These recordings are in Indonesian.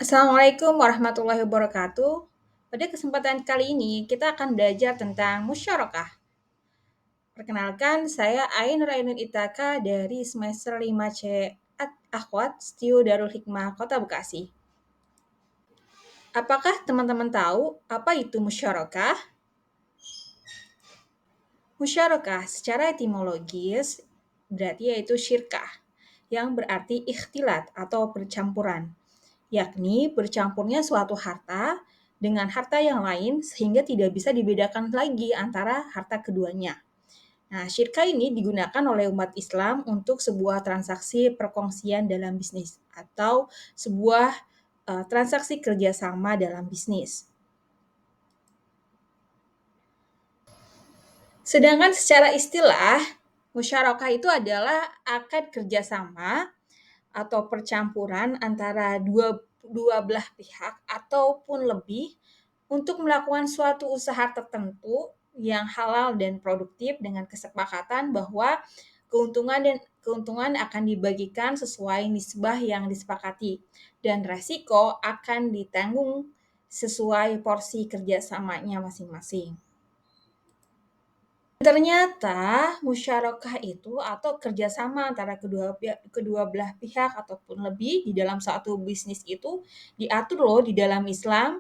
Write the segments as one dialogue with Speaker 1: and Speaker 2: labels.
Speaker 1: Assalamualaikum warahmatullahi wabarakatuh. Pada kesempatan kali ini kita akan belajar tentang musyarakah. Perkenalkan, saya Ain Rainun Itaka dari semester 5C Akhwat Stiu Darul Hikmah Kota Bekasi. Apakah teman-teman tahu apa itu musyarakah? Musyarakah secara etimologis berarti yaitu syirkah, yang berarti ikhtilat atau percampuran, yakni bercampurnya suatu harta dengan harta yang lain sehingga tidak bisa dibedakan lagi antara harta keduanya. Nah, syirka ini digunakan oleh umat Islam untuk sebuah transaksi perkongsian dalam bisnis atau sebuah transaksi kerjasama dalam bisnis. Sedangkan secara istilah, musyarakah itu adalah akad kerjasama atau percampuran antara dua belah pihak ataupun lebih untuk melakukan suatu usaha tertentu yang halal dan produktif dengan kesepakatan bahwa keuntungan akan dibagikan sesuai nisbah yang disepakati dan resiko akan ditanggung sesuai porsi kerjasamanya masing-masing. Ternyata musyarakah itu atau kerjasama antara kedua belah pihak ataupun lebih di dalam satu bisnis itu diatur loh di dalam Islam.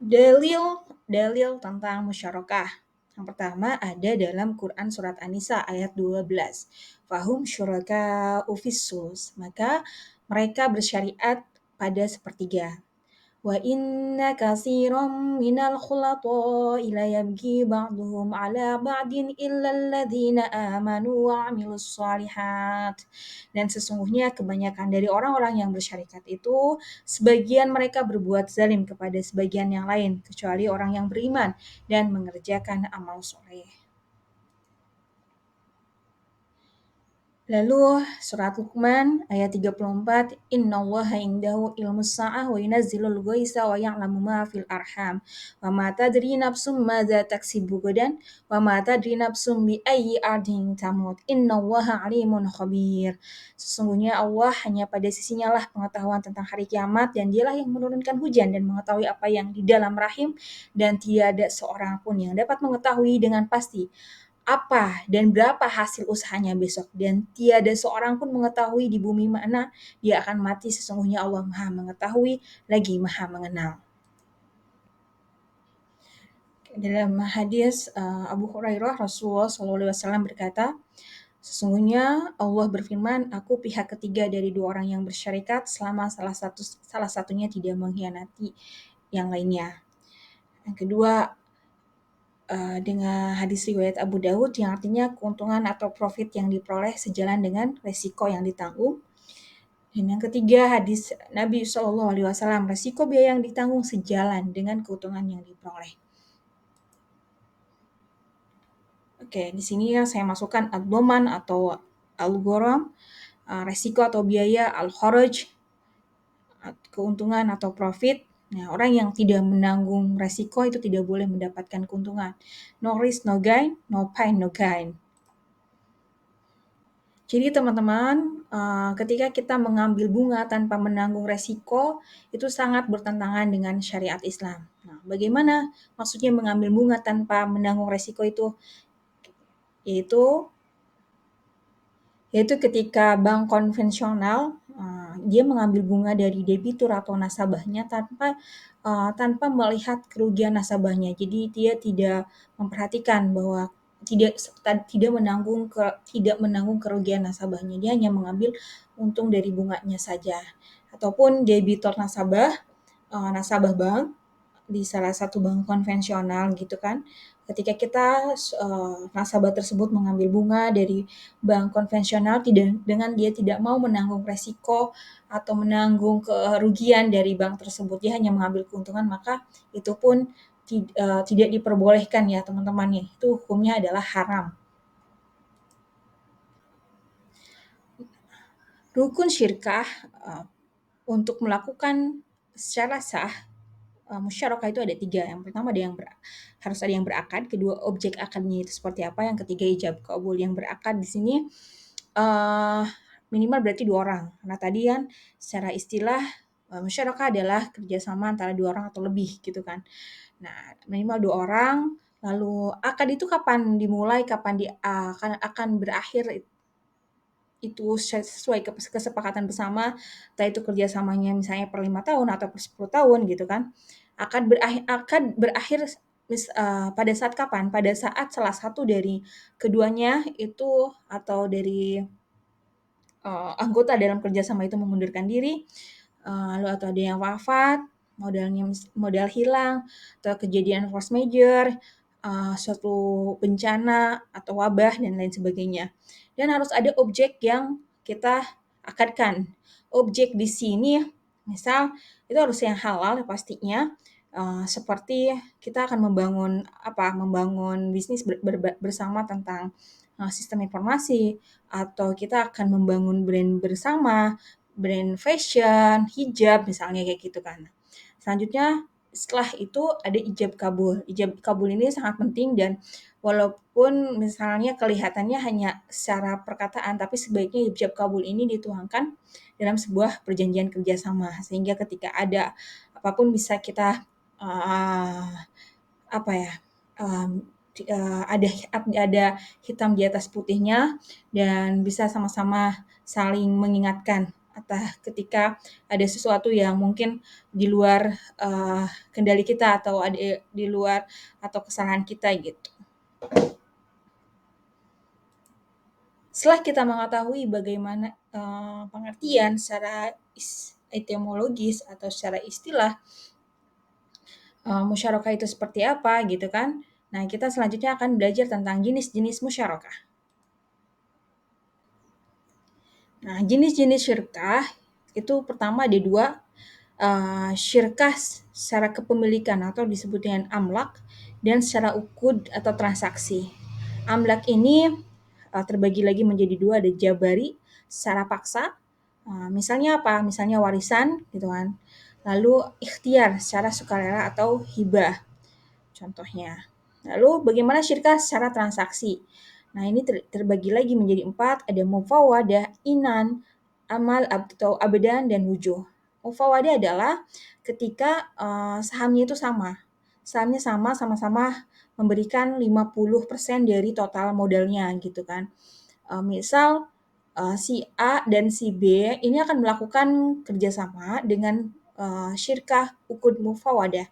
Speaker 1: Dalil tentang musyarakah. Yang pertama ada dalam Quran surat An-Nisa ayat 12. Fahum syuraka ufissus. Maka mereka bersyariat pada sepertiga. Wa inna katsiran minal khulata'i la yabghi ba'duhum 'ala ba'din illa alladhina amanu wa 'amilus shalihat. Dan sesungguhnya kebanyakan dari orang-orang yang bersyarikat itu sebagian mereka berbuat zalim kepada sebagian yang lain kecuali orang yang beriman dan mengerjakan amal soleh. Lalu surat Luqman ayat 34, Innallaha indahu ilmus sa'ah wa yunazzilul ghaitsa wa ya'lamu ma fil arham wa ma tadri nafsum madza taksibu gadan wa ma tadri nafsum bi ayyi ardin tamut innallaha alimun khabir. Sesungguhnya Allah hanya pada sisinya lah pengetahuan tentang hari kiamat dan dialah yang menurunkan hujan dan mengetahui apa yang di dalam rahim dan tiada seorang pun yang dapat mengetahui dengan pasti apa dan berapa hasil usahanya besok dan tiada seorang pun mengetahui di bumi mana dia akan mati sesungguhnya Allah Maha mengetahui lagi Maha mengenal. Dalam hadis Abu Hurairah Rasulullah SAW berkata, sesungguhnya Allah berfirman, aku pihak ketiga dari dua orang yang bersyarikat selama salah satunya tidak mengkhianati yang lainnya. Yang kedua, dengan hadis riwayat Abu Daud yang artinya keuntungan atau profit yang diperoleh sejalan dengan resiko yang ditanggung. Dan yang ketiga hadis Nabi SAW, resiko biaya yang ditanggung sejalan dengan keuntungan yang diperoleh. Oke, di sini ya saya masukkan ad-dhaman atau al-gharam, resiko atau biaya, al-kharaj, keuntungan atau profit. Nah, orang yang tidak menanggung resiko itu tidak boleh mendapatkan keuntungan. No risk, no gain, no pain, no gain. Jadi teman-teman, ketika kita mengambil bunga tanpa menanggung resiko, itu sangat bertentangan dengan syariat Islam. Nah, bagaimana maksudnya mengambil bunga tanpa menanggung resiko itu? Yaitu ketika bank konvensional dia mengambil bunga dari debitur atau nasabahnya tanpa melihat kerugian nasabahnya. Jadi dia tidak memperhatikan bahwa tidak menanggung kerugian nasabahnya. Dia hanya mengambil untung dari bunganya saja. Ataupun debitur nasabah bank di salah satu bank konvensional gitu kan. Ketika nasabah tersebut mengambil bunga dari bank konvensional dengan dia tidak mau menanggung resiko atau menanggung kerugian dari bank tersebut, dia hanya mengambil keuntungan, maka itu pun tidak diperbolehkan ya teman-teman ya. Itu hukumnya adalah haram. Rukun syirkah untuk melakukan secara sah musyarakah itu ada 3. Yang pertama harus ada yang berakad, kedua objek akadnya itu seperti apa, yang ketiga ijab kabul. Yang berakad di sini minimal berarti 2 orang. Karena tadi kan secara istilah, musyarakah adalah kerjasama antara 2 orang atau lebih gitu kan. Nah, minimal 2 orang, lalu akad itu kapan dimulai, kapan akan berakhir itu sesuai kesepakatan bersama, entah itu kerjasamanya misalnya per 5 tahun atau per 10 tahun gitu kan. Akan berakhir pada saat kapan? Pada saat salah satu dari keduanya itu atau dari anggota dalam kerjasama itu mengundurkan diri, lalu atau ada yang wafat, modal hilang, atau kejadian force major, suatu bencana atau wabah dan lain sebagainya. Dan harus ada objek yang kita akadkan. Objek di sini misal itu harus yang halal pastinya, seperti kita akan membangun bisnis bersama tentang, sistem informasi, atau kita akan membangun brand bersama, brand fashion, hijab misalnya kayak gitu kan. Selanjutnya setelah itu ada ijab kabul. Ijab kabul ini sangat penting dan walaupun misalnya kelihatannya hanya secara perkataan, tapi sebaiknya ijab kabul ini dituangkan dalam sebuah perjanjian kerjasama sehingga ketika ada apapun bisa kita uh, apa ya ada hitam di atas putihnya dan bisa sama-sama saling mengingatkan atau ketika ada sesuatu yang mungkin di luar kendali kita atau ada di luar atau kesalahan kita gitu. Setelah kita mengetahui bagaimana pengertian secara etimologis atau secara istilah musyarakah itu seperti apa gitu kan. Nah, kita selanjutnya akan belajar tentang jenis-jenis musyarakah. Nah, jenis-jenis syirkah itu pertama ada dua, syirkah secara kepemilikan atau disebut dengan amlak dan secara ukud atau transaksi. Amlak ini terbagi lagi menjadi dua, ada jabari secara paksa, misalnya apa? Misalnya warisan gitu kan. Lalu ikhtiar secara sukarela atau hibah contohnya. Lalu bagaimana syirkah secara transaksi? Nah, ini terbagi lagi menjadi 4, ada mufawadah, inan, amal atau abadan dan wujuh. Mufawadah adalah ketika sahamnya itu sama. Sahamnya sama-sama memberikan 50% dari total modalnya gitu kan. Misal si A dan si B ini akan melakukan kerjasama dengan syirkah ukud mufawadah.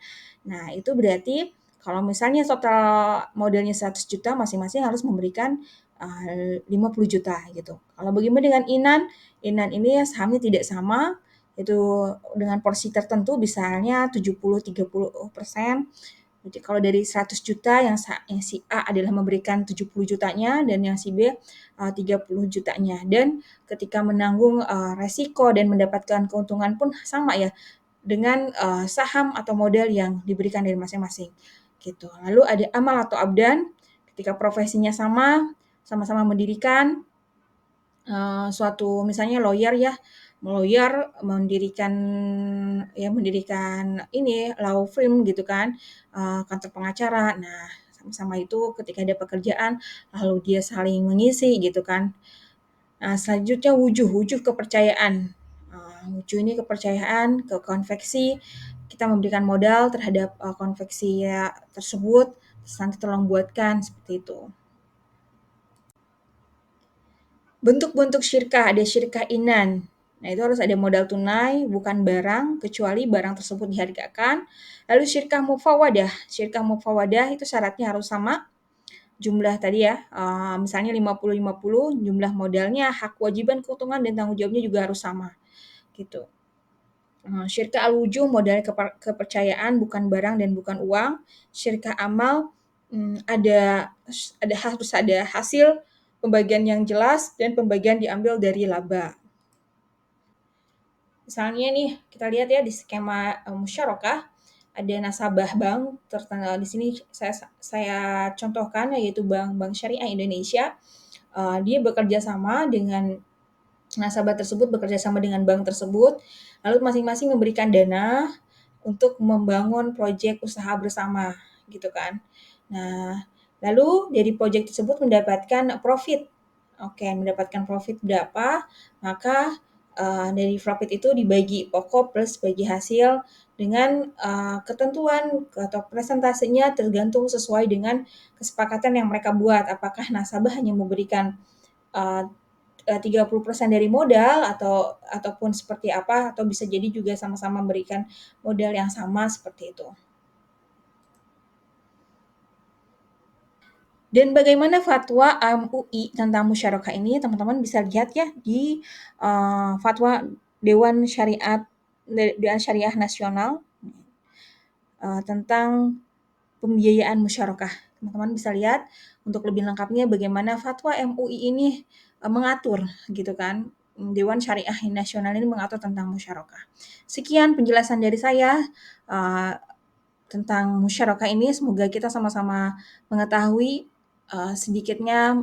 Speaker 1: Nah, itu berarti kalau misalnya total modalnya 100 juta, masing-masing harus memberikan 50 juta gitu. Kalau bagaimana dengan Inan? Inan ini sahamnya tidak sama, itu dengan porsi tertentu, misalnya 70-30%. Jadi kalau dari 100 juta yang si A adalah memberikan 70 jutanya dan yang si B 30 jutanya. Dan ketika menanggung resiko dan mendapatkan keuntungan pun sama ya dengan saham atau modal yang diberikan dari masing-masing. Gitu. Lalu ada amal atau abdan, ketika profesinya sama-sama mendirikan suatu misalnya lawyer ya, lawyer mendirikan ini law firm gitu kan, kantor pengacara. Nah, sama-sama itu ketika ada pekerjaan lalu dia saling mengisi gitu kan. Nah, selanjutnya wujuh kepercayaan. Wujuh ini kepercayaan ke konveksi, kita memberikan modal terhadap konveksi ya, tersebut, terus nanti tolong buatkan seperti itu. Bentuk-bentuk syirkah, ada syirkah inan. Nah, itu harus ada modal tunai, bukan barang, kecuali barang tersebut dihargakan. Lalu syirkah mufawadah. Syirkah mufawadah itu syaratnya harus sama, jumlah tadi ya, misalnya 50-50, jumlah modalnya, hak kewajiban, keuntungan, dan tanggung jawabnya juga harus sama, gitu. Syirkah al-wujuh modal kepercayaan, bukan barang dan bukan uang. Syirkah amal, harus ada hasil pembagian yang jelas dan pembagian diambil dari laba. Misalnya nih, kita lihat ya di skema musyarakah, ada nasabah bank tertanggal di sini saya contohkan yaitu Bank Syariah Indonesia. Dia bekerja sama dengan nasabah tersebut, bekerja sama dengan bank tersebut, lalu masing-masing memberikan dana untuk membangun proyek usaha bersama gitu kan. Nah, lalu dari proyek tersebut mendapatkan profit Oke, mendapatkan profit berapa, maka, dari profit itu dibagi pokok plus bagi hasil dengan, ketentuan atau presentasenya tergantung sesuai dengan kesepakatan yang mereka buat. Apakah nasabah hanya memberikan, eee eee, 30% dari modal ataupun seperti apa, atau bisa jadi juga sama-sama memberikan modal yang sama, seperti itu. Dan bagaimana fatwa MUI tentang musyarakah ini, teman-teman bisa lihat ya di, fatwa Dewan Syariat Dewan Syariah Nasional, tentang pembiayaan musyarakah. Teman-teman bisa lihat untuk lebih lengkapnya bagaimana fatwa MUI ini, mengatur gitu kan, Dewan Syariah Nasional ini mengatur tentang musyarakah. Sekian penjelasan dari saya, eee, tentang musyarakah ini, semoga kita sama-sama mengetahui, sedikitnya,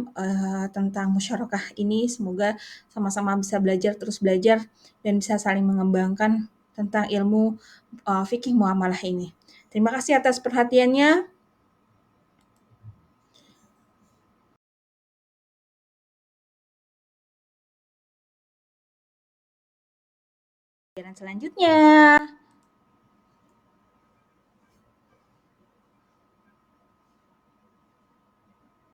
Speaker 1: tentang musyarakah ini, semoga sama-sama bisa belajar, terus belajar, dan bisa saling mengembangkan tentang ilmu, fikih muamalah ini. Terima kasih atas perhatiannya. Pelajaran selanjutnya.